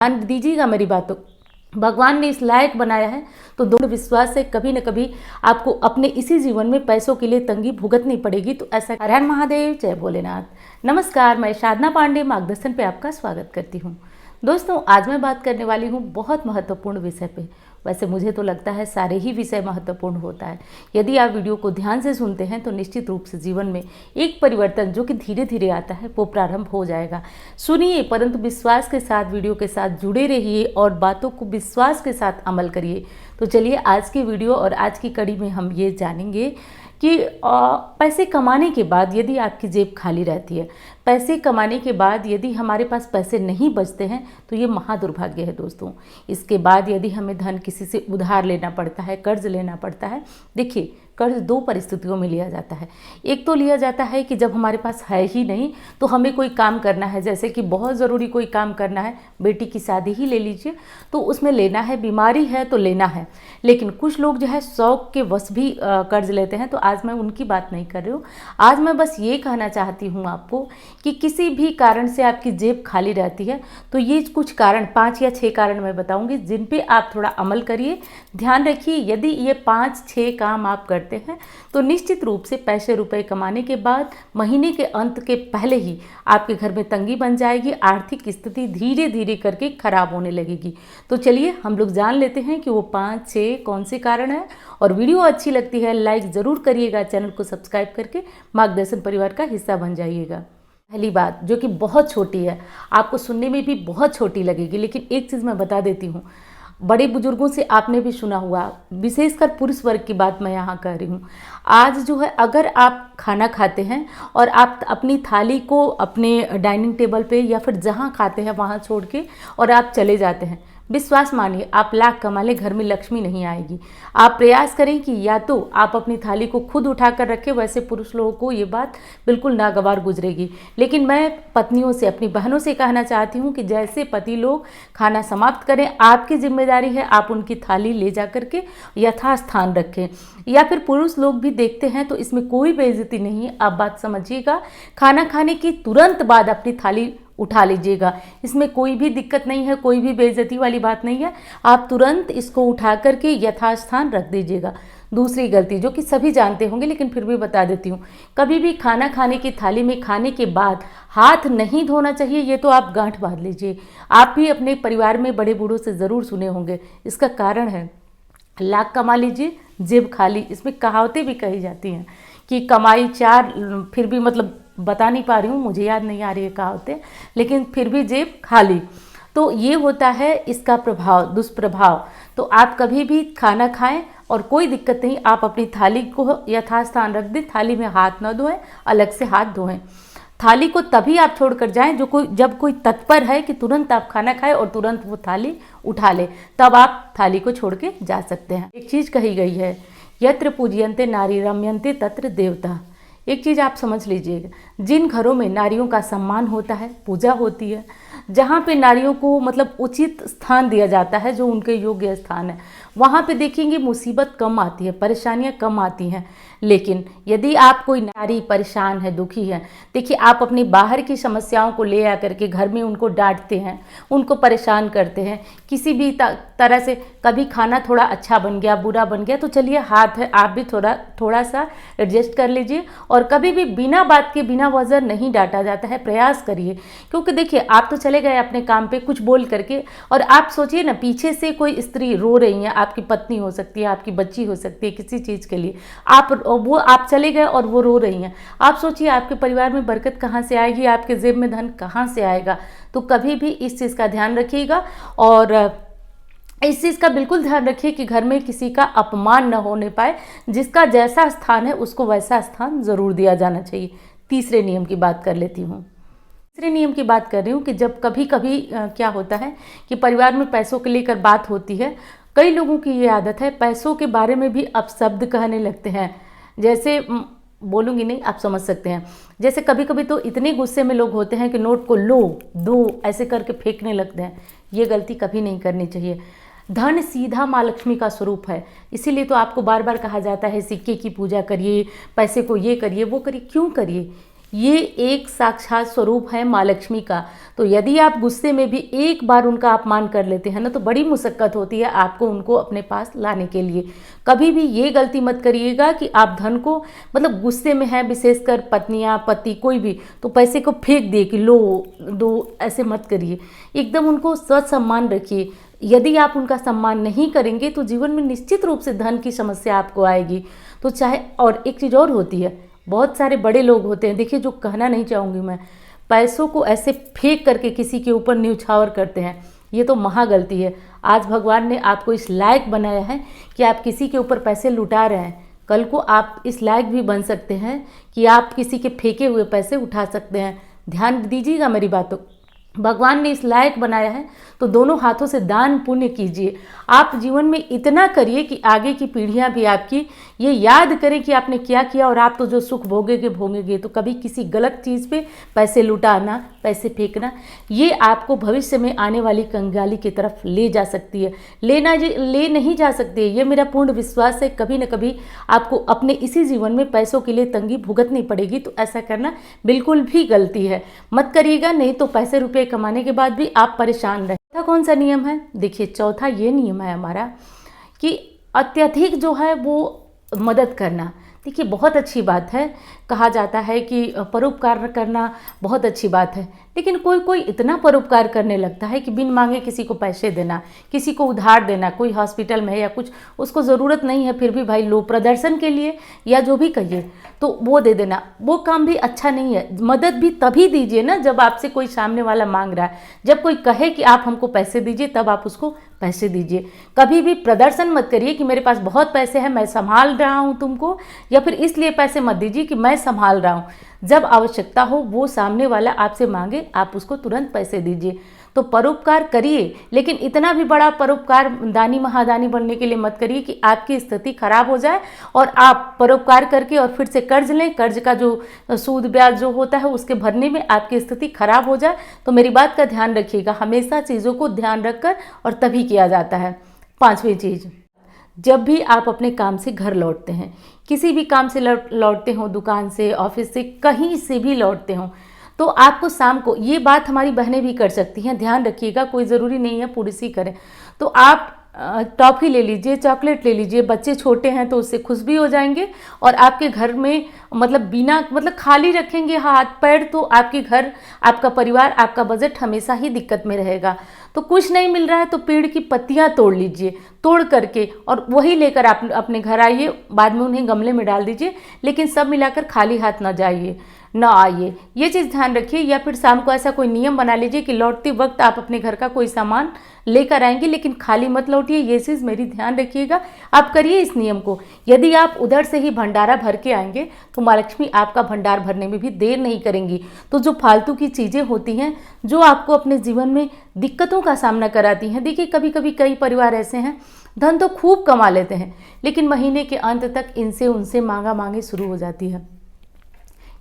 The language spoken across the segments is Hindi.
ध्यान दीजिएगा मेरी बातों। भगवान ने इस लायक बनाया है तो दृढ़ विश्वास से कभी न कभी आपको अपने इसी जीवन में पैसों के लिए तंगी भुगतनी पड़ेगी। तो ऐसा हर हर महादेव, जय भोलेनाथ। नमस्कार, मैं साधना पांडे मार्गदर्शन पे आपका स्वागत करती हूँ। दोस्तों, आज मैं बात करने वाली हूँ बहुत महत्वपूर्ण विषय पे। वैसे मुझे तो लगता है सारे ही विषय महत्वपूर्ण होता है। यदि आप वीडियो को ध्यान से सुनते हैं तो निश्चित रूप से जीवन में एक परिवर्तन जो कि धीरे धीरे आता है वो प्रारंभ हो जाएगा। सुनिए, परंतु विश्वास के साथ वीडियो के साथ जुड़े रहिए और बातों को विश्वास के साथ अमल करिए। तो चलिए आज की वीडियो और आज की कड़ी में हम ये जानेंगे कि पैसे कमाने के बाद यदि आपकी जेब खाली रहती है, पैसे कमाने के बाद यदि हमारे पास पैसे नहीं बचते हैं तो ये महादुर्भाग्य है दोस्तों। इसके बाद यदि हमें धन किसी से उधार लेना पड़ता है, कर्ज लेना पड़ता है। देखिए, कर्ज दो परिस्थितियों में लिया जाता है। एक तो लिया जाता है कि जब हमारे पास है ही नहीं तो हमें कोई काम करना है, जैसे कि बहुत ज़रूरी कोई काम करना है, बेटी की शादी ही ले लीजिए, तो उसमें लेना है, बीमारी है तो लेना है। लेकिन कुछ लोग जो है शौक के वश भी कर्ज लेते हैं, तो आज मैं उनकी बात नहीं कर रही हूँ। आज मैं बस ये कहना चाहती हूँ आपको कि किसी भी कारण से आपकी जेब खाली रहती है तो ये कुछ कारण, 5 या 6 कारण मैं बताऊंगी जिन पे आप थोड़ा अमल करिए। ध्यान रखिए, यदि ये 5-6 काम आप करते हैं तो निश्चित रूप से पैसे रुपए कमाने के बाद महीने के अंत के पहले ही आपके घर में तंगी बन जाएगी, आर्थिक स्थिति धीरे धीरे करके खराब होने लगेगी। तो चलिए हम लोग जान लेते हैं कि वो 5-6 कौन से कारण है। और वीडियो अच्छी लगती है लाइक ज़रूर करिएगा, चैनल को सब्सक्राइब करके मार्गदर्शन परिवार का हिस्सा बन जाइएगा। पहली बात जो कि बहुत छोटी है, आपको सुनने में भी बहुत छोटी लगेगी, लेकिन एक चीज़ मैं बता देती हूँ। बड़े बुजुर्गों से आपने भी सुना हुआ, विशेषकर पुरुष वर्ग की बात मैं यहाँ कर रही हूँ। आज जो है, अगर आप खाना खाते हैं और आप अपनी थाली को अपने डाइनिंग टेबल पे या फिर जहाँ खाते हैं वहाँ छोड़ के और आप चले जाते हैं, विश्वास मानिए आप लाख कमा लें, घर में लक्ष्मी नहीं आएगी। आप प्रयास करें कि या तो आप अपनी थाली को खुद उठा कर रखें, वैसे पुरुष लोगों को ये बात बिल्कुल नागवार गुजरेगी। लेकिन मैं पत्नियों से, अपनी बहनों से कहना चाहती हूँ कि जैसे पति लोग खाना समाप्त करें, आपकी जिम्मेदारी है आप उनकी थाली ले जा करके यथास्थान रखें। या फिर पुरुष लोग भी देखते हैं तो इसमें कोई बेइज्जती नहीं है, आप बात समझिएगा। खाना खाने की तुरंत बाद अपनी थाली उठा लीजिएगा, इसमें कोई भी दिक्कत नहीं है, कोई भी बेइज्जती वाली बात नहीं है। आप तुरंत इसको उठा करके यथास्थान रख दीजिएगा। दूसरी गलती जो कि सभी जानते होंगे लेकिन फिर भी बता देती हूँ, कभी भी खाना खाने की थाली में खाने के बाद हाथ नहीं धोना चाहिए। ये तो आप गांठ बांध लीजिए। आप भी अपने परिवार में बड़े बूढ़ों से ज़रूर सुने होंगे। इसका कारण है, लाख कमा लीजिए जेब खाली। इसमें कहावतें भी कही जाती हैं कि कमाई 4, फिर भी मतलब बता नहीं पा रही हूँ, मुझे याद नहीं आ रही है कहावतें, लेकिन फिर भी जेब खाली। तो ये होता है इसका प्रभाव, दुष्प्रभाव। तो आप कभी भी खाना खाएं और कोई दिक्कत नहीं, आप अपनी थाली को यथास्थान रख दें, थाली में हाथ न धोएं, अलग से हाथ धोएं। थाली को तभी आप छोड़कर जाएं जब कोई तत्पर है कि तुरंत आप खाना खाएं और तुरंत वो थाली उठा ले, तब आप थाली को छोड़ के जा सकते हैं। एक चीज़ कही गई है, यत्र पूजयन्ते नारी रम्यन्ते तत्र देवता। एक चीज़ आप समझ लीजिएगा, जिन घरों में नारियों का सम्मान होता है, पूजा होती है, जहाँ पे नारियों को मतलब उचित स्थान दिया जाता है, जो उनके योग्य स्थान है, वहाँ पे देखेंगे मुसीबत कम आती है, परेशानियाँ कम आती हैं। लेकिन यदि आप कोई नारी परेशान है, दुखी है, देखिए आप अपनी बाहर की समस्याओं को ले आकर के घर में उनको डांटते हैं, उनको परेशान करते हैं किसी भी तरह से। कभी खाना थोड़ा अच्छा बन गया, बुरा बन गया, तो चलिए हाथ है, आप भी थोड़ा सा एडजस्ट कर लीजिए। और कभी भी बिना बात के, बिना वजह नहीं डांटा जाता है। प्रयास करिए, क्योंकि देखिए आप तो चले गए अपने काम पे कुछ बोल करके, और आप सोचिए ना, पीछे से कोई स्त्री रो रही है, आपकी पत्नी हो सकती है, आपकी बच्ची हो सकती है, किसी चीज़ के लिए आप चले गए और वो रो रही हैं। आप सोचिए आपके परिवार में बरकत कहाँ से आएगी, आपके जेब में धन कहाँ से आएगा। तो कभी भी इस चीज़ का ध्यान रखिएगा और इस चीज़ का बिल्कुल ध्यान रखिए कि घर में किसी का अपमान न होने पाए। जिसका जैसा स्थान है उसको वैसा स्थान ज़रूर दिया जाना चाहिए। तीसरे नियम की बात कर लेती हूँ। तीसरे नियम की बात कर रही हूँ कि जब कभी कभी क्या होता है कि परिवार में पैसों को लेकर बात होती है, कई लोगों की ये आदत है पैसों के बारे में भी अपशब्द कहने लगते हैं। जैसे बोलूँगी नहीं, आप समझ सकते हैं। जैसे कभी कभी तो इतने गुस्से में लोग होते हैं कि नोट को लो, दो ऐसे करके फेंकने लगते हैं। ये गलती कभी नहीं करनी चाहिए। धन सीधा माँ लक्ष्मी का स्वरूप है, इसीलिए तो आपको बार बार कहा जाता है सिक्के की पूजा करिए, पैसे को ये करिए वो करिए। क्यों करिए? ये एक साक्षात स्वरूप है माँ लक्ष्मी का। तो यदि आप गुस्से में भी एक बार उनका अपमान कर लेते हैं ना, तो बड़ी मुशक्कत होती है आपको उनको अपने पास लाने के लिए। कभी भी ये गलती मत करिएगा कि आप धन को मतलब गुस्से में हैं, विशेषकर पत्नियाँ पति कोई भी, तो पैसे को फेंक दिए कि लो दो, ऐसे मत करिए। एकदम उनको सम्मान रखिए। यदि आप उनका सम्मान नहीं करेंगे तो जीवन में निश्चित रूप से धन की समस्या आपको आएगी। तो चाहे, और एक चीज़ और होती है, बहुत सारे बड़े लोग होते हैं, देखिए जो कहना नहीं चाहूँगी मैं, पैसों को ऐसे फेंक करके किसी के ऊपर न्यौछावर करते हैं। ये तो महा गलती है। आज भगवान ने आपको इस लायक बनाया है कि आप किसी के ऊपर पैसे लुटा रहे हैं। कल को आप इस लायक भी बन सकते हैं कि आप किसी के फेंके हुए पैसे उठा सकते हैं। ध्यान दीजिएगा मेरी बातों। भगवान ने इस लायक बनाया है तो दोनों हाथों से दान पुण्य कीजिए। आप जीवन में इतना करिए कि आगे की पीढ़ियां भी आपकी ये याद करें कि आपने क्या किया, और आप तो जो सुख भोगेंगे। तो कभी किसी गलत चीज़ पे पैसे लुटाना, पैसे फेंकना, ये आपको भविष्य में आने वाली कंगाली की तरफ ले जा सकती है। ले नहीं जा सकती है, ये मेरा पूर्ण विश्वास है। कभी न कभी आपको अपने इसी जीवन में पैसों के लिए तंगी भुगतनी पड़ेगी। तो ऐसा करना बिल्कुल भी गलती है, मत करिएगा, नहीं तो पैसे रुपए कमाने के बाद भी आप परेशान रहे। चौथा कौन सा नियम है? देखिए, चौथा ये नियम है हमारा कि अत्यधिक जो है वो मदद करना। देखिए, बहुत अच्छी बात है, कहा जाता है कि परोपकार करना बहुत अच्छी बात है, लेकिन कोई कोई इतना परोपकार करने लगता है कि बिन मांगे किसी को पैसे देना, किसी को उधार देना, कोई हॉस्पिटल में है या कुछ, उसको ज़रूरत नहीं है, फिर भी भाई लो, प्रदर्शन के लिए या जो भी कहिए तो वो दे देना, वो काम भी अच्छा नहीं है। मदद भी तभी दीजिए ना जब आपसे कोई सामने वाला मांग रहा है। जब कोई कहे कि आप हमको पैसे दीजिए, तब आप उसको पैसे दीजिए। कभी भी प्रदर्शन मत करिए कि मेरे पास बहुत पैसे हैं, मैं संभाल रहा हूँ तुमको, या फिर इसलिए पैसे मत दीजिए कि मैं संभाल रहा हूँ। जब आवश्यकता हो, वो सामने वाला आपसे मांगे, आप उसको तुरंत पैसे दीजिए। तो परोपकार करिए, लेकिन इतना भी बड़ा परोपकार दानी महादानी बनने के लिए मत करिए कि आपकी स्थिति खराब हो जाए और आप परोपकार करके और फिर से कर्ज लें, कर्ज का जो सूद ब्याज जो होता है उसके भरने में आपकी स्थिति खराब हो जाए। तो मेरी बात का ध्यान रखिएगा, हमेशा चीज़ों को ध्यान रखकर और तभी किया जाता है। पांचवी चीज़, जब भी आप अपने काम से घर लौटते हैं, किसी भी काम से लौटते हो, दुकान से, ऑफिस से, कहीं से भी लौटते हो, तो आपको शाम को, ये बात हमारी बहनें भी कर सकती हैं, ध्यान रखिएगा, कोई ज़रूरी नहीं है पुरुष ही करें, तो आप टॉफ़ी ले लीजिए, चॉकलेट ले लीजिए। बच्चे छोटे हैं तो उससे खुश भी हो जाएंगे, और आपके घर में मतलब खाली रखेंगे हाथ पैर, तो आपके घर, आपका परिवार, आपका बजट हमेशा ही दिक्कत में रहेगा। तो कुछ नहीं मिल रहा है तो पेड़ की पत्तियां तोड़ लीजिए, तोड़ करके और वही लेकर आप अपने घर आइए, बाद में उन्हें गमले में डाल दीजिए, लेकिन सब मिलाकर खाली हाथ ना आइए, ये चीज़ ध्यान रखिए। या फिर शाम को ऐसा कोई नियम बना लीजिए कि लौटते वक्त आप अपने घर का कोई सामान लेकर आएंगे, लेकिन खाली मत लौटिए। ये चीज़ मेरी ध्यान रखिएगा, आप करिए इस नियम को। यदि आप उधर से ही भंडारा भर के आएंगे तो माँ लक्ष्मी आपका भंडार भरने में भी देर नहीं करेंगी। तो जो फालतू की चीज़ें होती हैं जो आपको अपने जीवन में दिक्कतों का सामना कराती हैं, देखिए कभी कभी कई परिवार ऐसे हैं, धन तो खूब कमा लेते हैं, लेकिन महीने के अंत तक इनसे उनसे मांगा मांगी शुरू हो जाती है।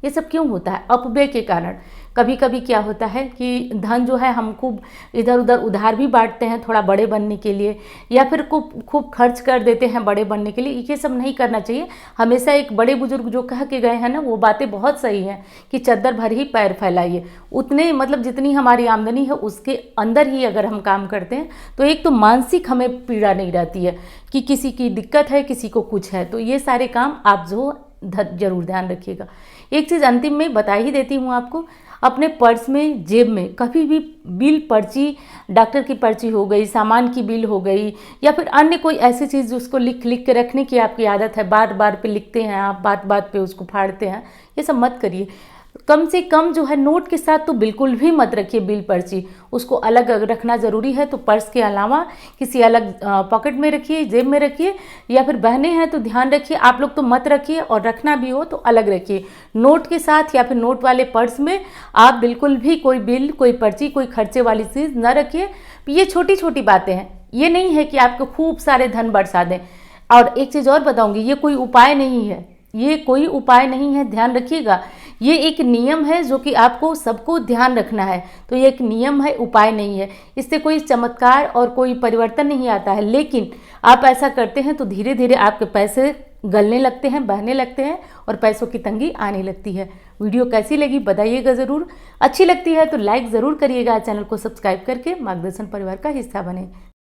ये सब क्यों होता है? अपव्यय के कारण। कभी कभी क्या होता है कि धन जो है हम खूब इधर उधर उधार भी बांटते हैं थोड़ा बड़े बनने के लिए, या फिर खूब खर्च कर देते हैं बड़े बनने के लिए। ये सब नहीं करना चाहिए। हमेशा एक बड़े बुजुर्ग जो कह के गए हैं ना, वो बातें बहुत सही हैं कि चद्दर भर ही पैर फैलाइए। उतने मतलब जितनी हमारी आमदनी है उसके अंदर ही अगर हम काम करते हैं तो एक तो मानसिक हमें पीड़ा नहीं रहती है कि किसी की दिक्कत है, किसी को कुछ है। तो ये सारे काम आप जो जरूर ध्यान रखिएगा। एक चीज़ अंतिम में बता ही देती हूँ आपको, अपने पर्स में, जेब में कभी भी बिल, पर्ची, डॉक्टर की पर्ची हो गई, सामान की बिल हो गई, या फिर अन्य कोई ऐसी चीज़ जिसको लिख के रखने की आपकी आदत है, बार बार पे लिखते हैं आप, बात बात पे उसको फाड़ते हैं, ये सब मत करिए। कम से कम जो है नोट के साथ तो बिल्कुल भी मत रखिए बिल, पर्ची, उसको अलग रखना ज़रूरी है। तो पर्स के अलावा किसी अलग पॉकेट में रखिए, जेब में रखिए, या फिर बहनें हैं तो ध्यान रखिए, आप लोग तो मत रखिए, और रखना भी हो तो अलग रखिए। नोट के साथ या फिर नोट वाले पर्स में आप बिल्कुल भी कोई बिल, कोई पर्ची, कोई खर्चे वाली चीज़ न रखिए। ये छोटी छोटी बातें हैं, ये नहीं है कि आपको खूब सारे धन बरसा दें। और एक चीज़ और बताऊँगी, ये कोई उपाय नहीं है, ये कोई उपाय नहीं है, ध्यान रखिएगा। ये एक नियम है जो कि आपको सबको ध्यान रखना है। तो ये एक नियम है, उपाय नहीं है। इससे कोई चमत्कार और कोई परिवर्तन नहीं आता है, लेकिन आप ऐसा करते हैं तो धीरे धीरे आपके पैसे गलने लगते हैं, बहने लगते हैं, और पैसों की तंगी आने लगती है। वीडियो कैसी लगी बताइएगा ज़रूर। अच्छी लगती है तो लाइक ज़रूर करिएगा, चैनल को सब्सक्राइब करके मार्गदर्शन परिवार का हिस्सा बने।